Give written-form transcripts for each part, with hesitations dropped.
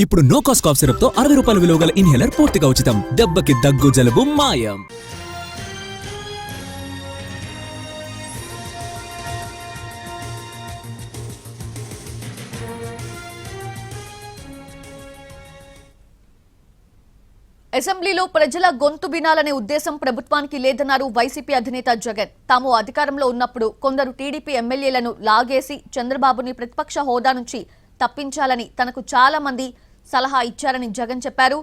ఇప్పుడు no cost cough syrup తో 60 రూపాయల విలువ గల ఇన్హేలర్ పూర్తిగా ఉచితం. దెబ్బకి దగ్గు జలుబు మాయం. అసెంబ్లీలో ప్రజల గొంతు వినాలనే ఉద్దేశం ప్రభుత్వానికి లేదన్నారు వైసీపీ అధినేత జగన్. తాము అధికారంలో ఉన్నప్పుడు కొందరు టీడీపీ ఎమ్మెల్యేలను లాగేసి చంద్రబాబుని ప్రతిపక్ష హోదా నుంచి తప్పించాలని తనకు చాలా మంది సలహా ఇచ్చారని జగన్ చెప్పారు.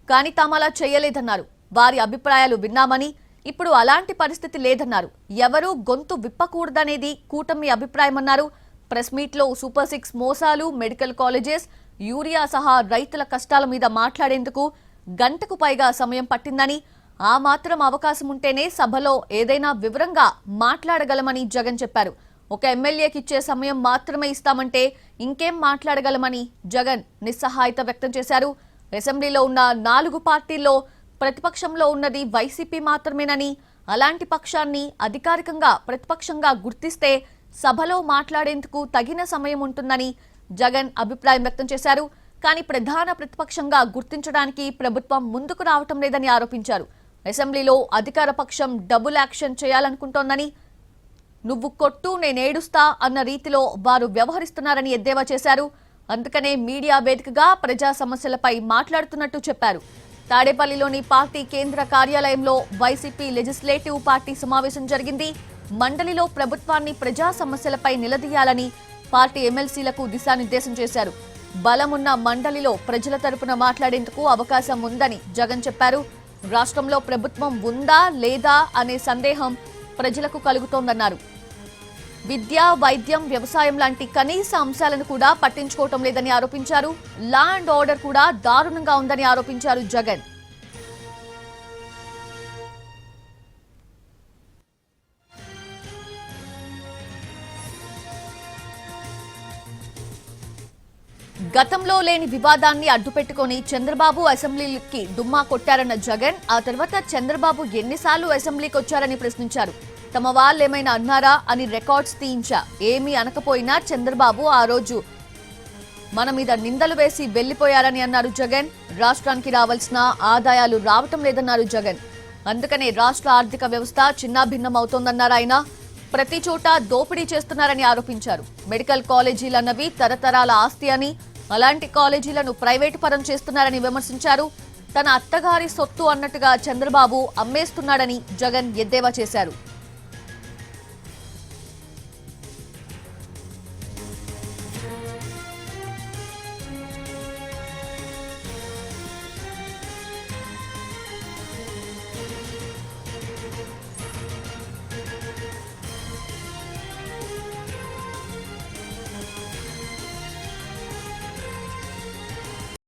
కానీ తాము అలా చేయలేదన్నారు. వారి అభిప్రాయాలు విన్నామని, ఇప్పుడు అలాంటి పరిస్థితి లేదన్నారు. ఎవరూ గొంతు విప్పకూడదనేది కూటమి అభిప్రాయమన్నారు. ప్రెస్ మీట్లో సూపర్ 6 మోసాలు, మెడికల్ కాలేజెస్, యూరియా సహా రైతుల కష్టాల మీద మాట్లాడేందుకు గంటకు పైగా సమయం పట్టిందని, ఆ మాత్రం అవకాశం ఉంటేనే సభలో ఏదైనా వివరంగా మాట్లాడగలమని జగన్ చెప్పారు. ఒక ఎమ్మెల్యేకి ఇచ్చే సమయం మాత్రమే ఇస్తామంటే ఇంకేం మాట్లాడగలమని జగన్ నిస్సహాయత వ్యక్తం చేశారు. అసెంబ్లీలో ఉన్న 4 పార్టీల్లో ప్రతిపక్షంలో ఉన్నది వైసీపీ మాత్రమేనని, అలాంటి పక్షాన్ని అధికారికంగా ప్రతిపక్షంగా గుర్తిస్తే సభలో మాట్లాడేందుకు తగిన సమయం ఉంటుందని జగన్ అభిప్రాయం వ్యక్తం చేశారు. కానీ ప్రధాన ప్రతిపక్షంగా గుర్తించడానికి ప్రభుత్వం ముందుకు రావటం లేదని ఆరోపించారు. అసెంబ్లీలో అధికార పక్షం డబుల్ యాక్షన్ చేయాలనుకుంటోందని, నువ్వు కొట్టు నేనేడుస్తా అన్న రీతిలో వారు వ్యవహరిస్తున్నారని ఎద్దేవా చేశారు. అందుకనే మీడియా వేదికగా ప్రజా సమస్యలపై మాట్లాడుతున్నట్టు చెప్పారు. తాడేపల్లిలోని పార్టీ కేంద్ర కార్యాలయంలో వైసీపీ లెజిస్లేటివ్ పార్టీ సమావేశం జరిగింది. మండలిలో ప్రభుత్వాన్ని ప్రజా సమస్యలపై నిలదీయాలని పార్టీ ఎమ్మెల్సీలకు దిశానిర్దేశం చేశారు. బలమున్న మండలిలో ప్రజల తరపున మాట్లాడేందుకు అవకాశం ఉందని జగన్ చెప్పారు. రాష్ట్రంలో ప్రభుత్వం ఉందా లేదా అనే సందేహం ప్రజలకు కలుగుతోందన్నారు. విద్య, వైద్యం, వ్యవసాయం లాంటి కనీస అంశాలను కూడా పట్టించుకోవటం లేదని ఆరోపించారు. లా అండ్ ఆర్డర్ కూడా దారుణంగా ఉందని ఆరోపించారు జగన్. గతంలో లేని వివాదాన్ని అడ్డుపెట్టుకుని చంద్రబాబు అసెంబ్లీకి దుమ్మా కొట్టారన్న జగన్, ఆ తర్వాత చంద్రబాబు ఎన్నిసార్లు అసెంబ్లీకి వచ్చారని ప్రశ్నించారు. తమ వాళ్ళేమైనా అన్నారా అని రికార్డ్స్ తీయించా. ఏమీ అనకపోయినా చంద్రబాబు ఆ రోజు మన మీద నిందలు వేసి వెళ్లిపోయారని అన్నారు జగన్. రాష్ట్రానికి రావాల్సిన ఆదాయాలు రావటం లేదన్నారు జగన్. అందుకనే రాష్ట్ర ఆర్థిక వ్యవస్థ చిన్నాభిన్నమవుతోందన్నారు ఆయన. ప్రతి చోట దోపిడీ చేస్తున్నారని ఆరోపించారు. మెడికల్ కాలేజీలన్నవి తరతరాల ఆస్తి అని, అలాంటి కాలేజీలను ప్రైవేటు పరం చేస్తున్నారని విమర్శించారు. తన అత్తగారి సొత్తు అన్నట్టుగా చంద్రబాబు అమ్మేస్తున్నాడని జగన్ ఎద్దేవా చేశారు.